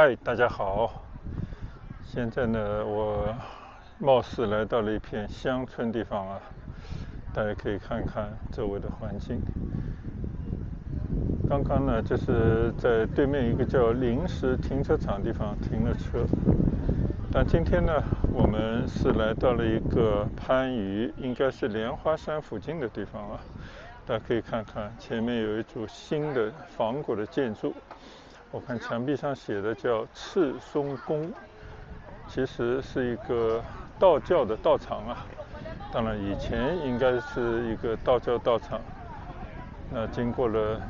嗨，大家好。现在呢，我貌似来到了一片乡村地方啊，大家可以看看周围的环境。刚刚呢，就是在对面一个叫临时停车场地方停了车。但今天呢，我们是来到了一个番禺，应该是莲花山附近的地方啊。大家可以看看前面有一组新的仿古的建筑，我看墙壁上写的叫赤松宫，其实是一个道教的道场啊。当然以前应该是一个道教道场，那经过了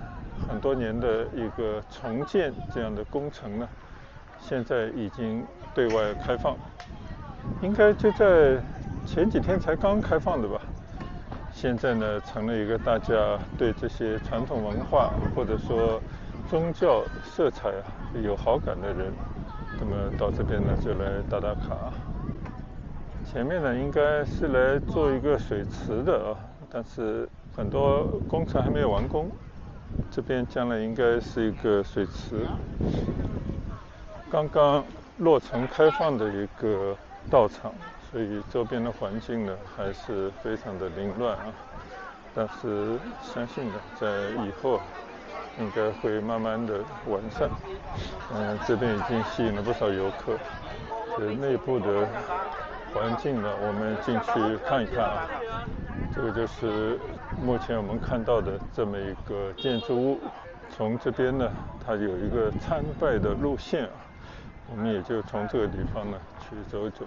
很多年的一个重建这样的工程呢，现在已经对外开放，应该就在前几天才刚开放的吧。现在呢，成了一个大家对这些传统文化或者说宗教色彩有好感的人，那么到这边呢就来打打卡。前面呢应该是来做一个水池的啊，但是很多工程还没有完工。这边将来应该是一个水池，刚刚落成开放的一个道场，所以周边的环境呢还是非常的凌乱啊。但是相信的，在以后应该会慢慢的完善。这边已经吸引了不少游客。内部的环境呢，我们进去看一看啊。这个就是目前我们看到的这么一个建筑物。从这边呢，它有一个参拜的路线啊，我们也就从这个地方呢去走一走。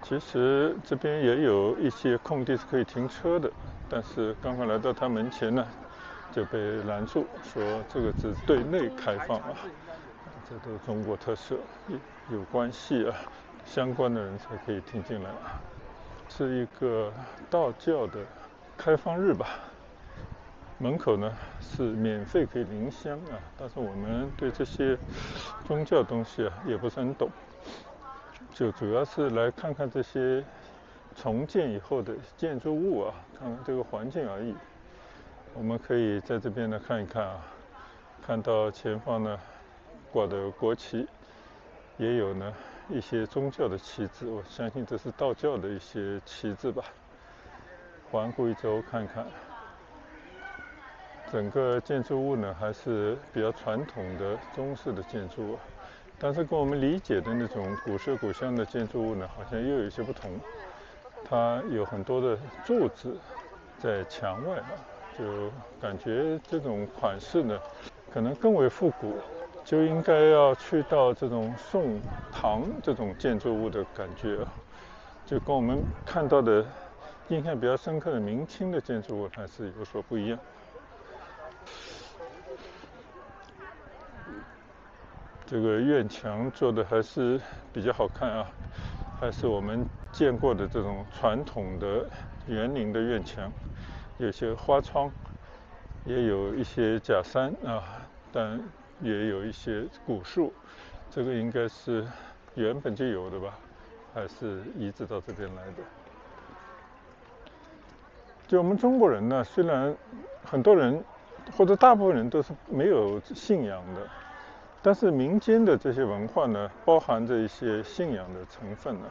其实这边也有一些空地是可以停车的，但是刚刚来到它门前呢，就被拦住，说这个只对内开放啊，这都是中国特色，有关系啊，相关的人才可以停进来。是一个道教的开放日吧，门口呢是免费可以领香啊，但是我们对这些宗教东西啊也不是很懂。就主要是来看看这些重建以后的建筑物啊，看看这个环境而已。我们可以在这边呢看一看啊，看到前方呢挂的国旗，也有呢一些宗教的旗帜，我相信这是道教的一些旗帜吧。环顾一周看看，整个建筑物呢还是比较传统的中式的建筑物。但是跟我们理解的那种古色古香的建筑物呢，好像又有一些不同。它有很多的柱子在墙外啊，就感觉这种款式呢，可能更为复古，就应该要去到这种宋唐这种建筑物的感觉啊，就跟我们看到的印象比较深刻的明清的建筑物还是有所不一样。这个院墙做的还是比较好看啊，还是我们见过的这种传统的园林的院墙，有些花窗，也有一些假山啊，但也有一些古树，这个应该是原本就有的吧，还是移植到这边来的。就我们中国人呢，虽然很多人或者大部分人都是没有信仰的，但是民间的这些文化呢，包含着一些信仰的成分呢。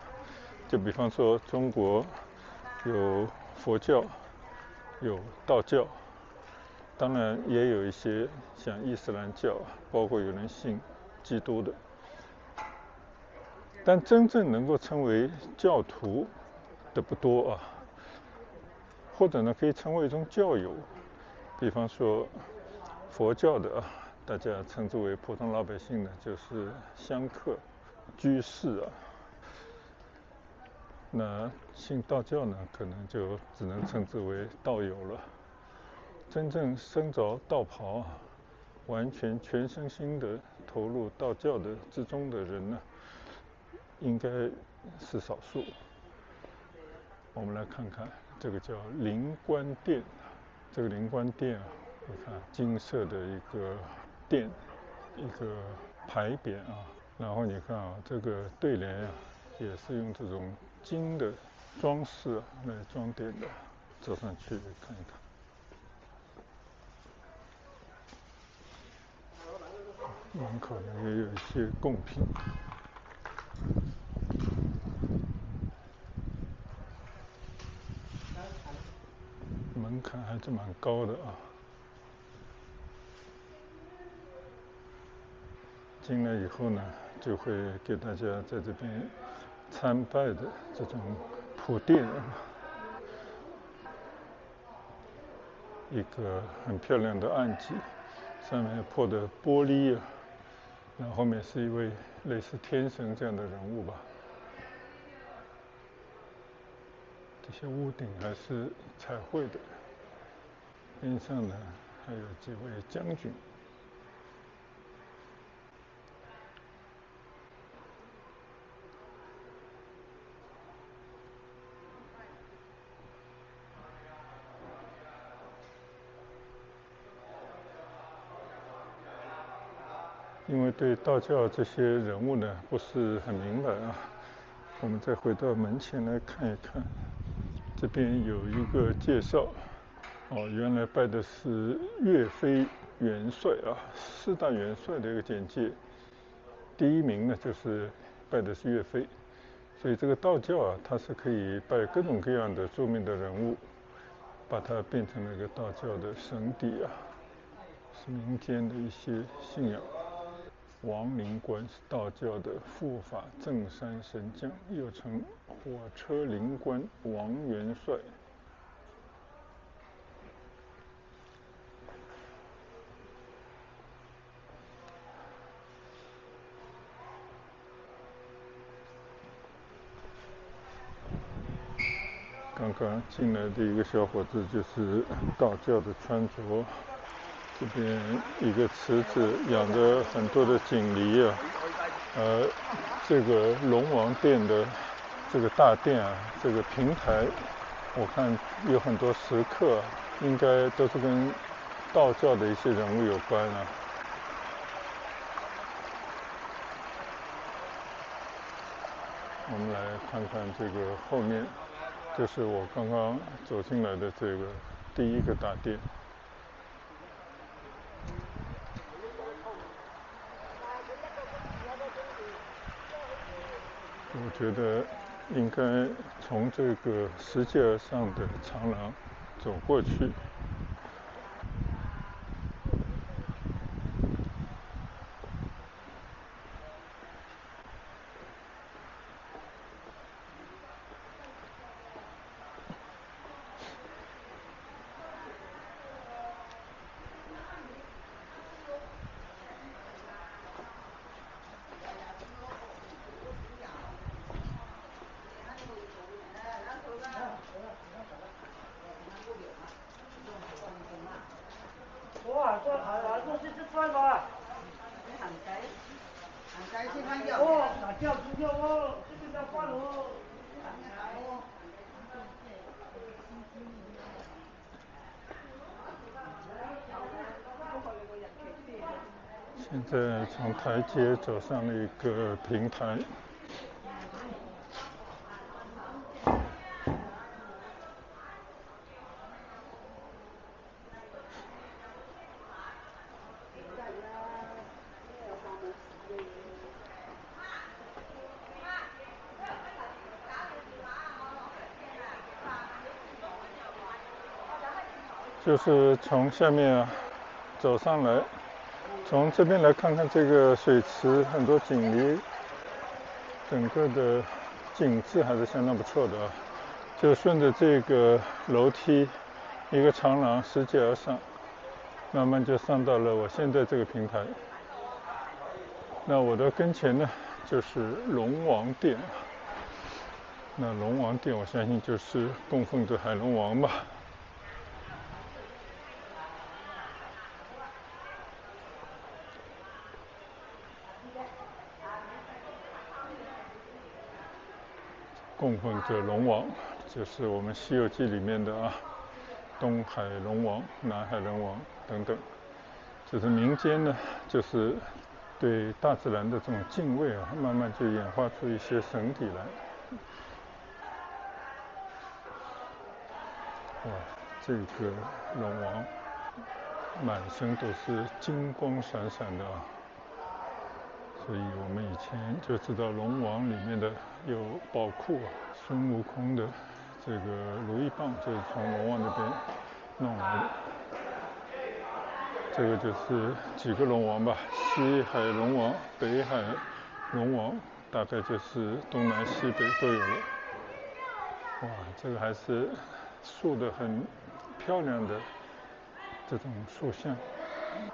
就比方说中国有佛教，有道教，当然也有一些像伊斯兰教，包括有人信基督的。但真正能够称为教徒的不多啊，或者呢可以称为一种教友。比方说佛教的啊，大家称之为普通老百姓呢，就是香客、居士啊。那信道教呢，可能就只能称之为道友了。真正身着道袍啊，完全全身心的投入道教的之中的人呢，应该是少数。我们来看看这个叫灵官殿，这个灵官殿啊，你看金色的一个殿，一个牌匾啊，然后你看啊，这个对联啊，也是用这种金的装饰来装点的。走上去看一看。门口呢也有一些贡品。门槛还是蛮高的啊。进来以后呢，就会给大家在这边参拜的这种铺垫，一个很漂亮的案几，上面破的玻璃啊，然后后面是一位类似天神这样的人物吧。这些屋顶还是彩绘的，边上呢还有几位将军。因为对道教这些人物呢不是很明白啊，我们再回到门前来看一看。这边有一个介绍，原来拜的是岳飞元帅啊，4大元帅的一个简介。第一名呢就是拜的是岳飞，所以这个道教啊，它是可以拜各种各样的著名的人物，把它变成了一个道教的神邸啊，是民间的一些信仰。王灵官是道教的护法正山神将，又称火车灵官王元帅。刚刚进来的一个小伙子就是道教的穿着，这边一个池子养着很多的锦鲤啊，这个龙王殿的这个大殿啊，这个平台，我看有很多石刻，应该都是跟道教的一些人物有关啊。我们来看看这个后面，就是我刚刚走进来的这个第一个大殿。我觉得应该从这个石阶而上的长廊走过去。现在从台阶走上了一个平台，就是从下面啊走上来，从这边来看看这个水池，很多锦鲤，整个的景致还是相当不错的啊。就顺着这个楼梯，一个长廊拾阶而上，慢慢就上到了我现在这个平台。那我的跟前呢，就是龙王殿。那龙王殿，我相信就是供奉着海龙王吧。供奉着龙王，就是我们《西游记》里面的啊，东海龙王、南海龙王等等。就是民间呢，就是对大自然的这种敬畏啊，慢慢就演化出一些神体来。哇，这个龙王满身都是金光闪闪的啊，所以我们以前就知道龙王里面的有宝库啊，孙悟空的这个如意棒就是从龙王那边弄来的。这个就是几个龙王吧，西海龙王、北海龙王，大概就是东南西北都有了。哇，这个还是塑得很漂亮的这种塑像，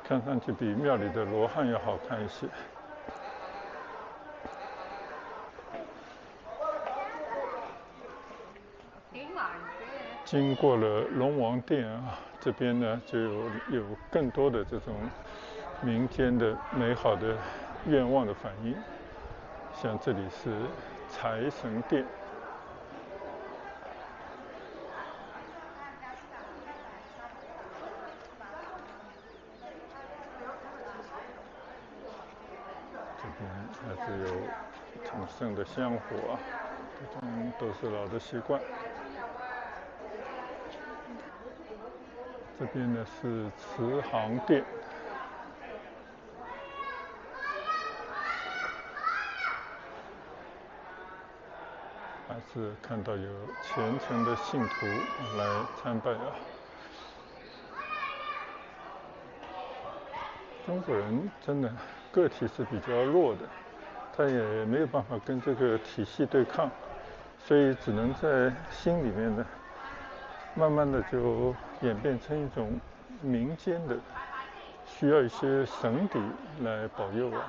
看上去比庙里的罗汉要好看一些。经过了龙王殿啊，这边呢就有更多的这种民间的美好的愿望的反应，像这里是财神殿。这边还是有挺盛的香火啊，这种都是老的习惯。这边呢是慈航殿，还是看到有虔诚的信徒来参拜啊。中国人真的个体是比较弱的，他也没有办法跟这个体系对抗，所以只能在心里面呢，慢慢的就演变成一种民间的，需要一些神邸来保佑啊。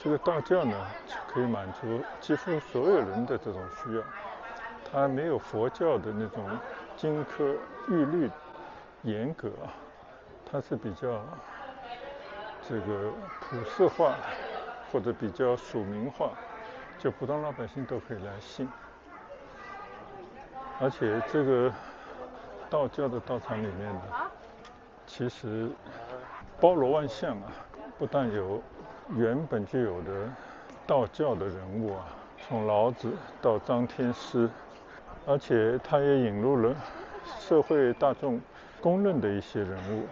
这个道教呢，可以满足几乎所有人的这种需要，它没有佛教的那种金科玉律严格啊，它是比较这个普世化或者比较庶民化，就普通老百姓都可以来信。而且这个道教的道场里面呢，其实包罗万象啊，不但有原本就有的道教的人物啊，从老子到张天师，而且他也引入了社会大众公认的一些人物，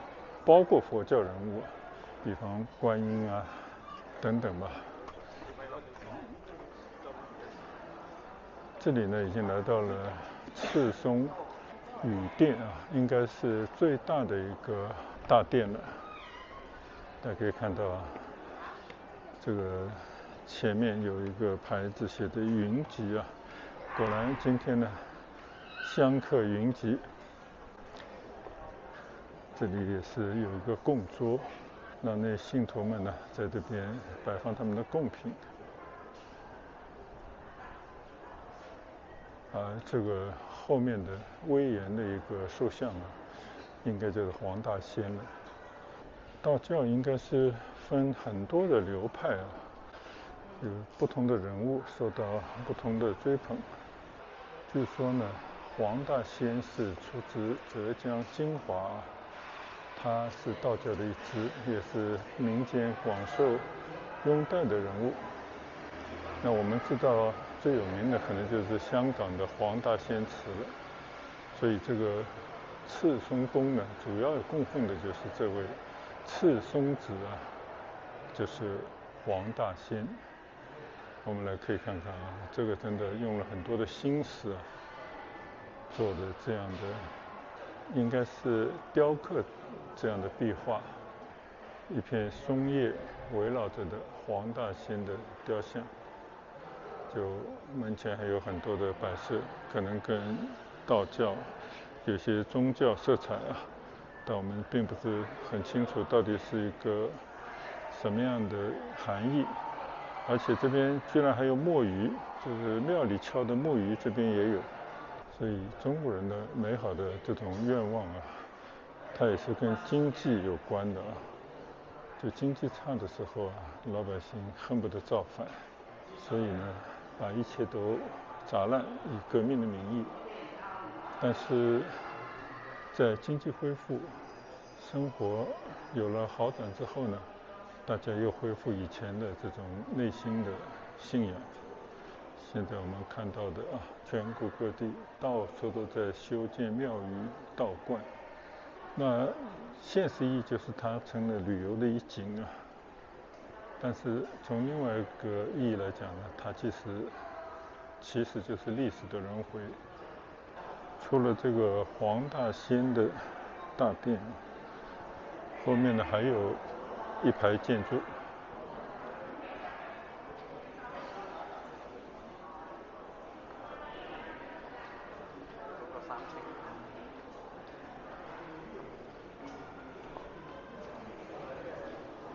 包括佛教人物，比方观音啊等等吧。这里呢已经来到了赤松雨殿啊，应该是最大的一个大殿了。大家可以看到啊，这个前面有一个牌子写的云集啊，果然今天呢香客云集。这里也是有一个供桌，让那信徒们呢在这边摆放他们的贡品。这个后面的威严的一个塑像呢，应该就是黄大仙了。道教应该是分很多的流派啊，有不同的人物受到不同的追捧。据说呢，黄大仙是出自浙江金华，他是道教的一支，也是民间广受拥戴的人物。那我们知道最有名的可能就是香港的黄大仙祠了。所以这个赤松宫呢，主要供奉的就是这位赤松子啊，就是黄大仙。我们来可以看看啊，这个真的用了很多的心思啊，做的这样的，应该是雕刻这样的壁画，一片松叶围绕着的黄大仙的雕像，就门前还有很多的摆设，可能跟道教有些宗教色彩啊，但我们并不是很清楚到底是一个什么样的含义。而且这边居然还有墨鱼，就是庙里敲的墨鱼，这边也有。所以中国人的美好的这种愿望啊，它也是跟经济有关的啊。就经济差的时候啊，老百姓恨不得造反，所以呢，把一切都砸烂，以革命的名义。但是在经济恢复、生活有了好转之后呢，大家又恢复以前的这种内心的信仰。现在我们看到的啊，全国各地到处都在修建庙宇、道观。那现实意义就是它成了旅游的一景啊。但是从另外一个意义来讲呢，它其实就是历史的轮回。除了这个黄大仙的大殿，后面呢还有一排建筑。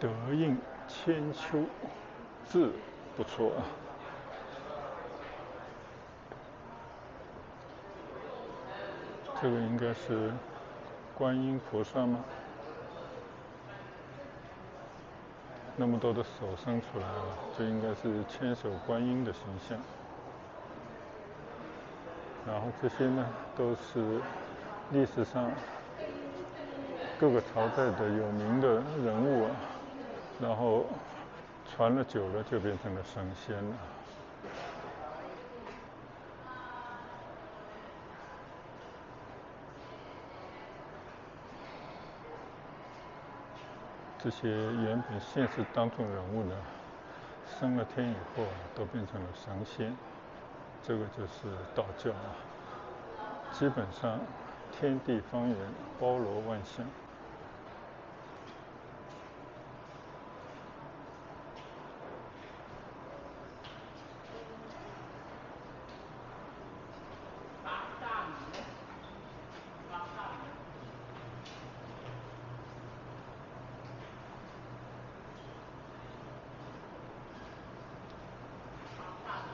德应千秋，字不错啊。这个应该是观音菩萨吗？那么多的手伸出来了，这应该是千手观音的形象。然后这些呢，都是历史上各个朝代的有名的人物啊，然后传了久了就变成了神仙了。这些原本现实当中人物呢，升了天以后都变成了神仙，这个就是道教啊。基本上天地方圆，包罗万象。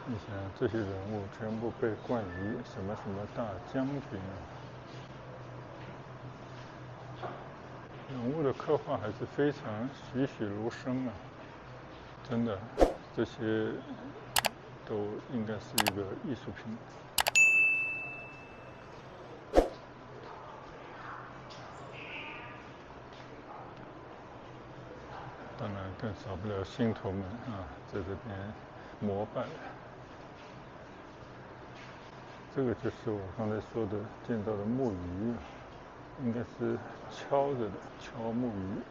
你想这些人物全部被冠以什么什么大将军啊，人物的刻画还是非常栩栩如生啊，真的，这些都应该是一个艺术品。当然更少不了信徒们啊，在这边膜拜。这个就是我刚才说的见到的木鱼，应该是敲着的，敲木鱼。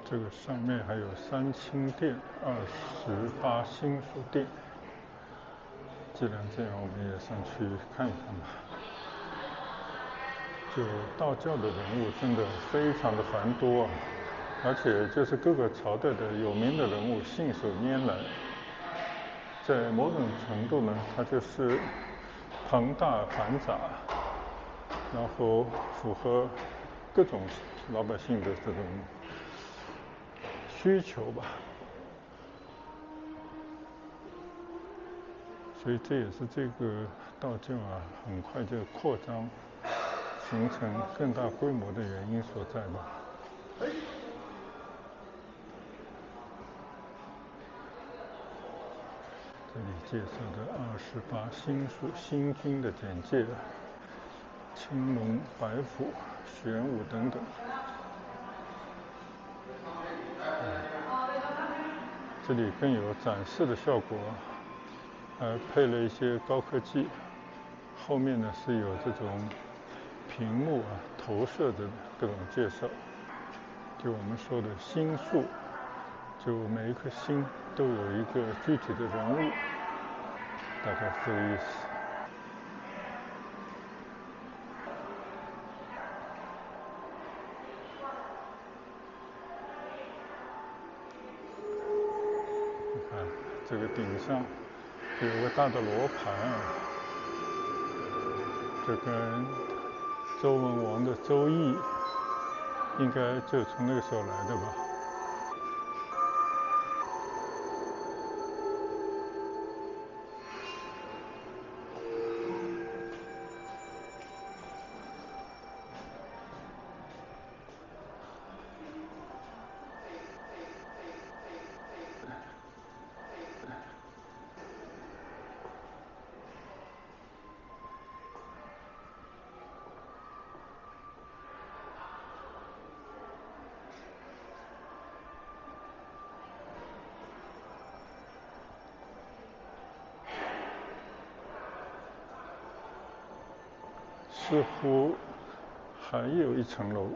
这个上面还有三清殿、28星宿殿。既然这样，我们也上去看一看吧。就道教的人物真的非常的繁多啊，而且就是各个朝代的有名的人物信手拈来。在某种程度呢，它就是庞大繁杂，然后符合各种老百姓的这种需求吧。所以这也是这个道教啊很快就扩张形成更大规模的原因所在吧。这里介绍的28星宿星君的简介，青龙、白虎、玄武等等。这里更有展示的效果，还配了一些高科技。后面呢是有这种屏幕啊投射的各种介绍。就我们说的星宿，就每一颗星都有一个具体的人物，大概是这个意思。你看这个顶上有个大的罗盘啊，这跟周文王的《周易》应该就从那个时候来的吧。似乎还有一层楼。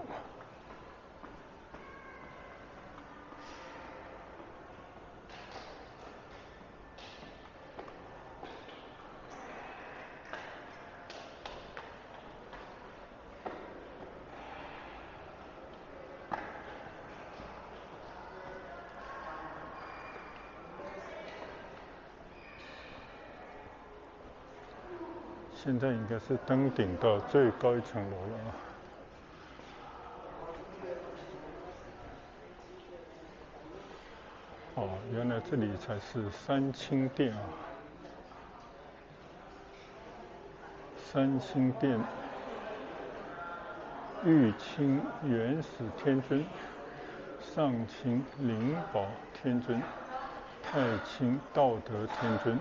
现在应该是登顶到最高一层楼了啊！哦，原来这里才是三清殿啊！三清殿，玉清元始天尊，上清灵宝天尊，太清道德天尊，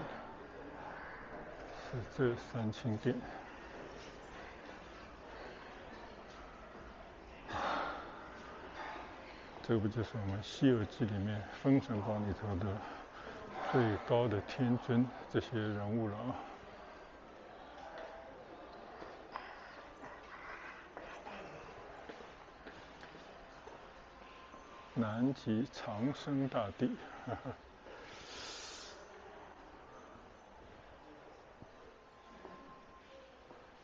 是这三清殿。这不就是我们《西游记》里面《封神榜》里头的最高的天尊这些人物了啊？南极长生大帝，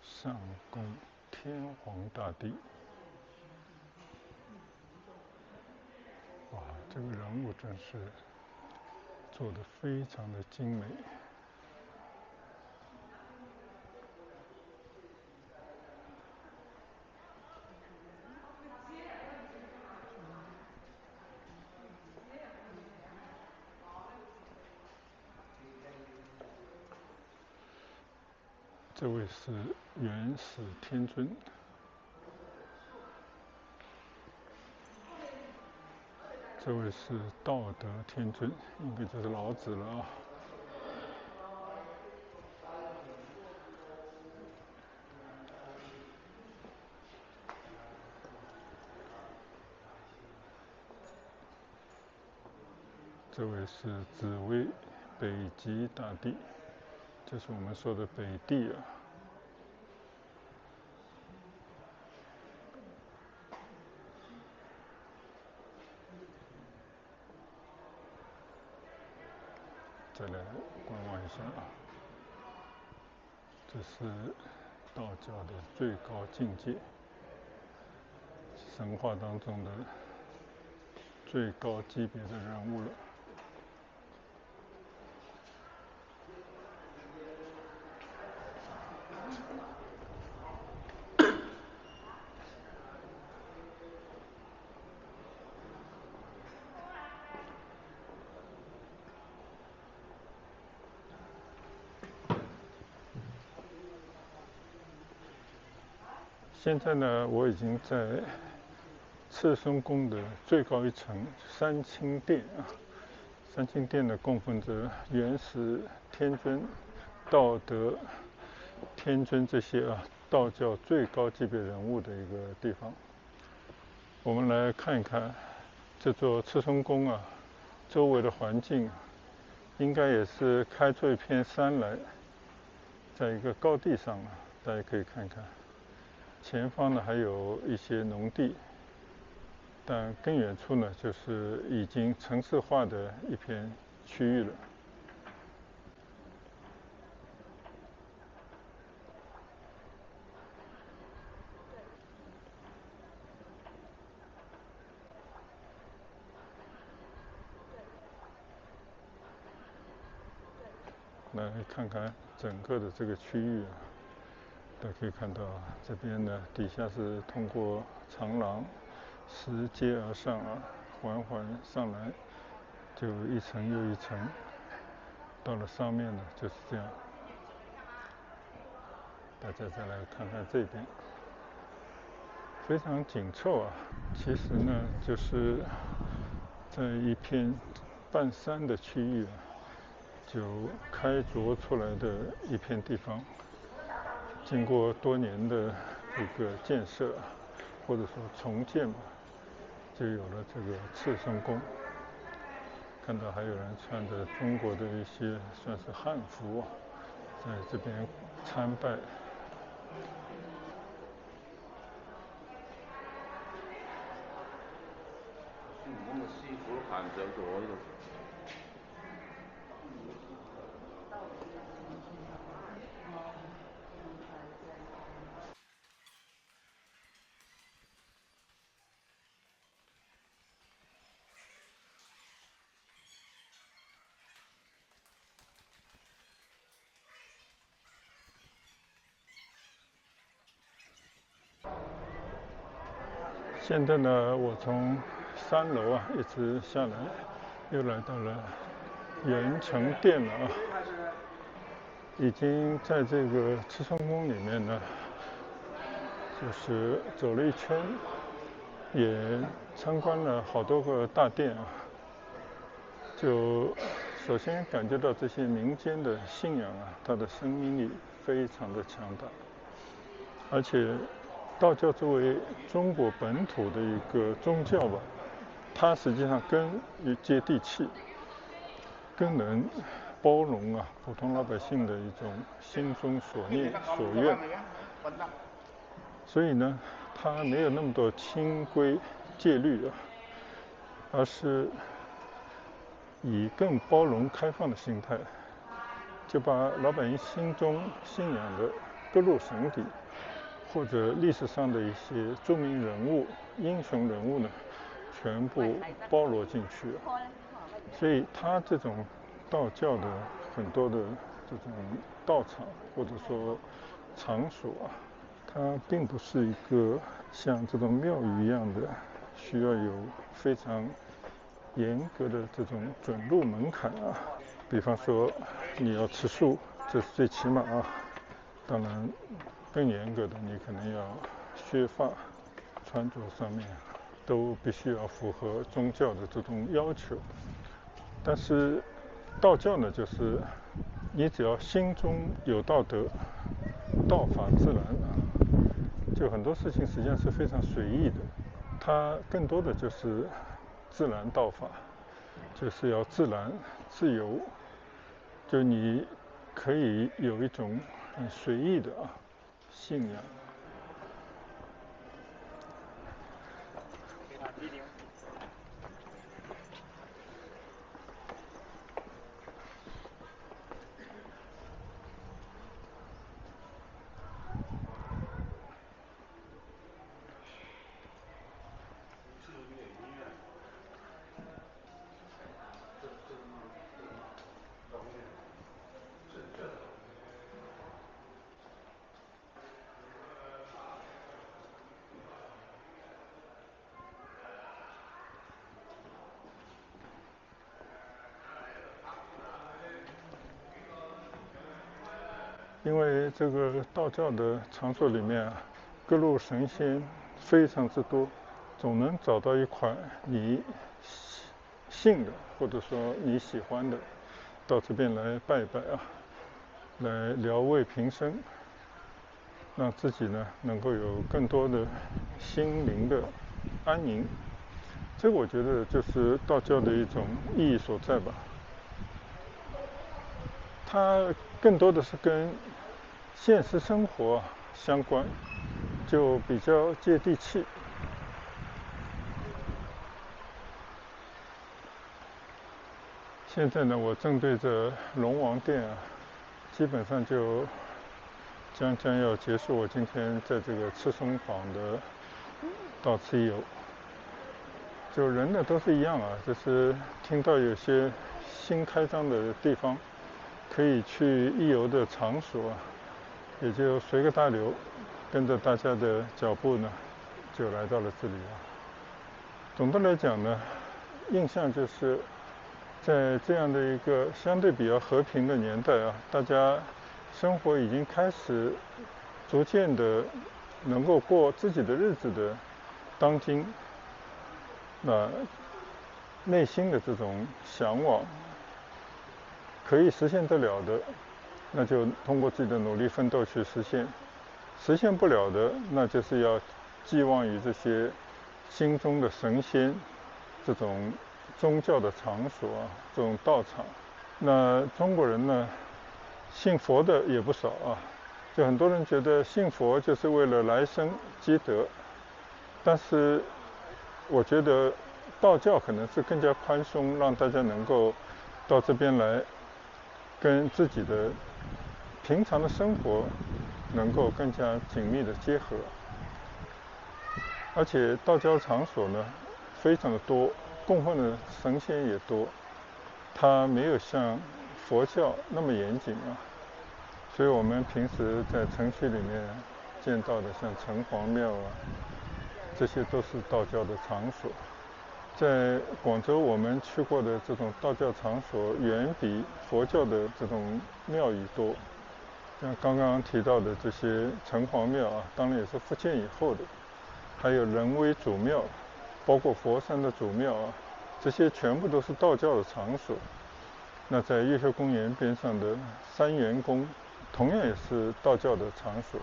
上宫天皇大帝。哇，这个人物真是做得非常的精美。这位是元始天尊，这位是道德天尊，应该就是老子了啊。这位是紫薇北极大帝，就是我们说的北帝啊。再来观望一下啊，这是道教的最高境界，神话当中的最高级别的人物了。现在呢，我已经在赤松宫的最高一层三清殿啊。三清殿呢，供奉着元始天尊、道德天尊这些道教最高级别人物的一个地方。我们来看一看这座赤松宫啊，周围的环境应该也是开出一片山来，在一个高地上啊，大家可以看看。前方呢还有一些农地，但更远处呢就是已经城市化的一片区域了。来看看整个的这个区域啊，大家可以看到这边呢底下是通过长廊拾阶而上啊，缓缓上来，就一层又一层，到了上面呢就是这样。大家再来看看这边，非常紧凑啊。其实呢，就是在一片半山的区域啊，就开凿出来的一片地方，经过多年的这个建设或者说重建吧，就有了这个赤松宫。看到还有人穿着中国的一些算是汉服啊，在这边参拜。折多一个。现在呢，我从3楼一直下来，又来到了元成殿了啊。已经在这个赤松宫里面呢，就是走了一圈，也参观了好多个大殿啊。就首先感觉到这些民间的信仰啊，它的生命力非常的强大，而且道教作为中国本土的一个宗教吧，它实际上更接地气，更能包容啊普通老百姓的一种心中所念所愿。所以呢，它没有那么多清规戒律啊，而是以更包容开放的心态，就把老百姓心中信仰的各路神邸或者历史上的一些著名人物、英雄人物呢，全部包罗进去。所以他这种道教的很多的这种道场或者说场所啊，它并不是一个像这种庙宇一样的需要有非常严格的这种准入门槛啊。比方说你要吃素，这是最起码啊。当然更严格的，你可能要削发，穿着上面都必须要符合宗教的这种要求。但是道教呢，就是你只要心中有道德，道法自然啊。就很多事情实际上是非常随意的，它更多的就是自然道法，就是要自然自由，就你可以有一种很随意的信仰。因为这个道教的场所里面啊，各路神仙非常之多，总能找到一款你信的或者说你喜欢的，到这边来拜拜啊，来疗慰平生，让自己呢能够有更多的心灵的安宁。这我觉得就是道教的一种意义所在吧。它更多的是跟现实生活相关，就比较接地气。现在呢，我正对着龙王殿啊，基本上就将要结束我今天在这个赤松坊的到此一游。就人呢都是一样啊，就是听到有些新开张的地方可以去一游的场所啊，也就随个大流，跟着大家的脚步呢，就来到了这里啊。总的来讲呢，印象就是在这样的一个相对比较和平的年代啊，大家生活已经开始逐渐的能够过自己的日子的当今，那内心的这种向往可以实现得了的，那就通过自己的努力奋斗去实现；实现不了的，那就是要寄望于这些心中的神仙，这种宗教的场所啊，这种道场。那中国人呢，信佛的也不少啊，就很多人觉得信佛就是为了来生积德，但是我觉得道教可能是更加宽松，让大家能够到这边来，跟自己的平常的生活能够更加紧密的结合。而且道教场所呢非常的多，供奉的神仙也多，它没有像佛教那么严谨啊。所以我们平时在城区里面见到的像城隍庙啊，这些都是道教的场所。在广州我们去过的这种道教场所远比佛教的这种庙宇多。像刚刚提到的这些城隍庙啊，当然也是福建以后的，还有仁威祖庙，包括佛山的祖庙啊，这些全部都是道教的场所。那在越秀公园边上的三元宫，同样也是道教的场所。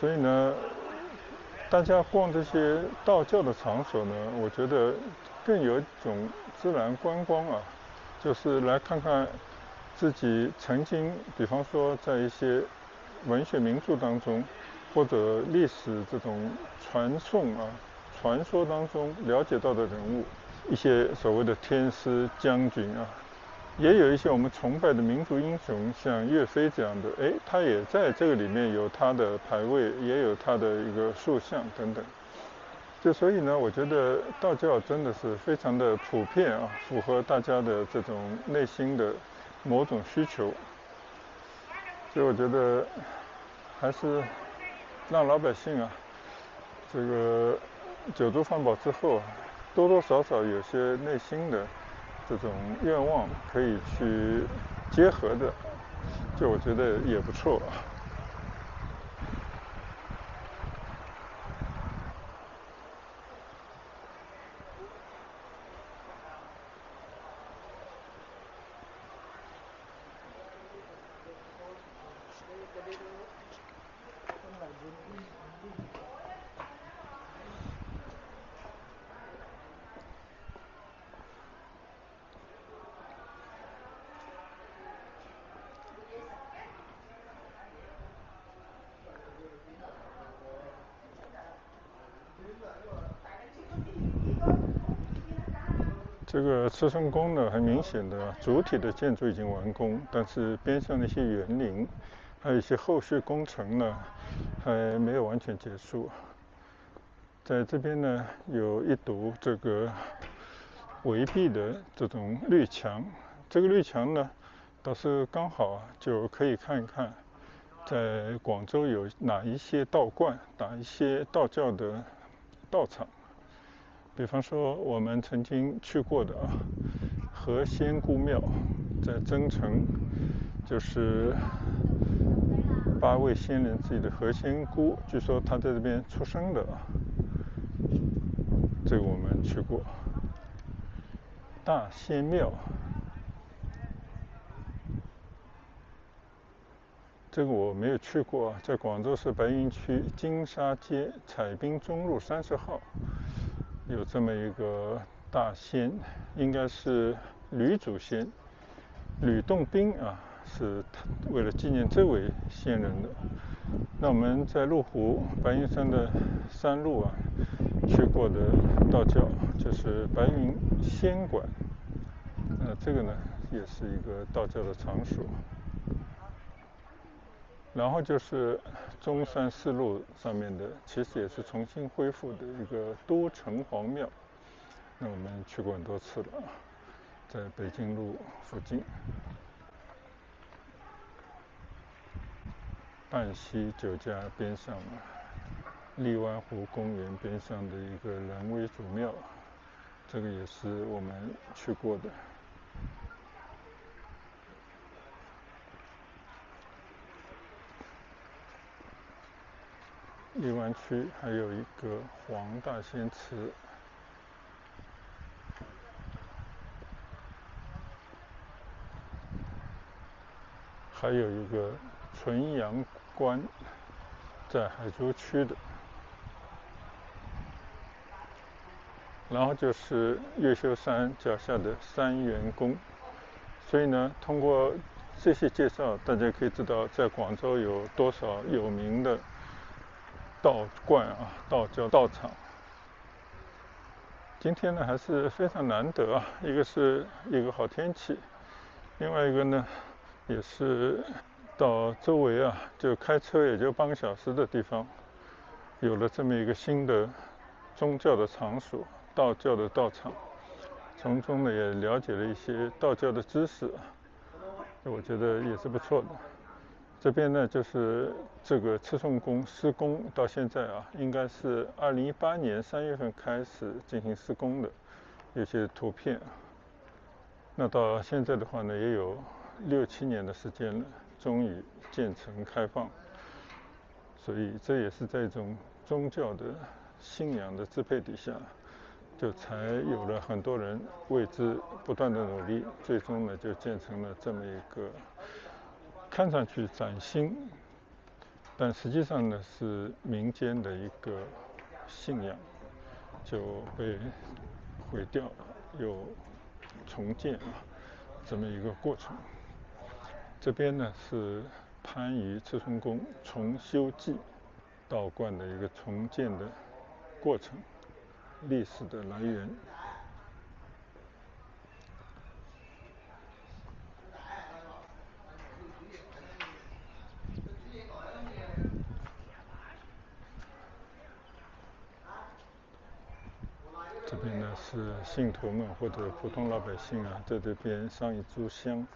所以呢，大家逛这些道教的场所呢，我觉得更有一种自然观光啊，就是来看看自己曾经，比方说在一些文学名著当中，或者历史这种传颂啊、传说当中了解到的人物，一些所谓的天师将军啊，也有一些我们崇拜的民族英雄，像岳飞这样的，他也在这个里面有他的牌位，也有他的一个塑像等等。就所以呢，我觉得道教真的是非常的普遍啊，符合大家的这种内心的某种需求。所以我觉得还是让老百姓啊，这个酒足饭饱之后，多多少少有些内心的这种愿望可以去结合的，就我觉得也不错。这个慈圣宫呢，很明显的主体的建筑已经完工，但是边上的一些园林，还有一些后续工程呢，还没有完全结束。在这边呢，有一堵这个围壁的这种绿墙，这个绿墙呢，倒是刚好就可以看一看，在广州有哪一些道观，哪一些道教的道场。比方说我们曾经去过的何仙姑庙，在增城，就是8位仙人之一的何仙姑，据说她在这边出生的，这个我们去过。大仙庙，这个我没有去过，在广州市白云区金沙街彩滨中路30号有这么一个大仙，应该是吕祖先吕洞宾啊，是为了纪念这位仙人的。那我们在麓湖白云山的山路啊去过的道教就是白云仙馆，这个呢也是一个道教的场所。然后就是中山四路上面的，其实也是重新恢复的一个都城隍庙，那我们去过很多次了，在北京路附近。半溪酒家边上，荔湾湖公园边上的一个仁威祖庙，这个也是我们去过的。荔湾区还有一个黄大仙祠，还有一个纯阳关，在海珠区的。然后就是越秀山脚下的三元宫。所以呢，通过这些介绍，大家可以知道在广州有多少有名的道观啊、道教道场。今天呢还是非常难得啊，一个是一个好天气，另外一个呢也是到周围啊就开车也就半个小时的地方，有了这么一个新的宗教的场所，道教的道场，从中呢也了解了一些道教的知识，我觉得也是不错的。这边呢就是这个赤松宫施工到现在啊，应该是2018年3月份开始进行施工的，有些图片。那到现在的话呢，也有6、7年的时间了，终于建成开放。所以这也是在一种宗教的信仰的支配底下，就才有了很多人为之不断的努力，最终呢就建成了这么一个看上去崭新，但实际上呢是民间的一个信仰就被毁掉又重建这么一个过程。这边呢是番禺赤松宫重修记道观的一个重建的过程，历史的来源。这边呢是信徒们或者普通老百姓啊，在这边上一炷香，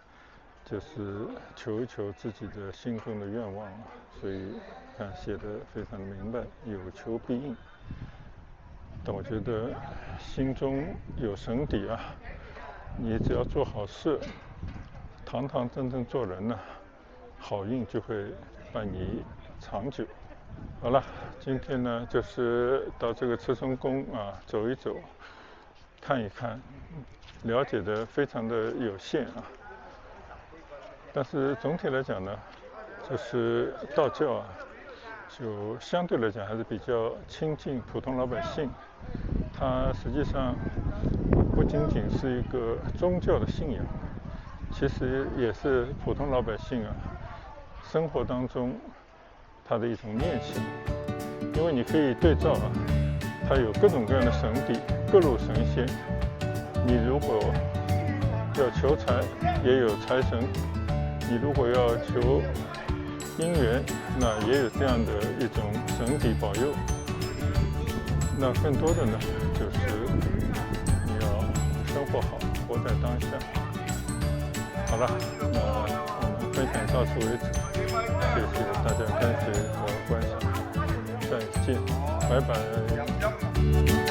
就是求一求自己的心中的愿望啊。所以看写的非常明白，有求必应。但我觉得心中有神底啊，你只要做好事，堂堂正正做人呢，好运就会伴你长久。好了，今天呢就是到这个赤松宫啊走一走，看一看，了解的非常的有限啊。但是总体来讲呢，就是道教啊，就相对来讲还是比较亲近普通老百姓。它实际上不仅仅是一个宗教的信仰，其实也是普通老百姓啊生活当中它的一种念想。因为你可以对照啊，它有各种各样的神邸，各路神仙。你如果要求财，也有财神；你如果要求姻缘，那也有这样的一种神邸保佑。那更多的呢，就是你要生活好，活在当下。好了，那我们分享到此为止，谢谢大家跟随和观赏，再见，拜拜。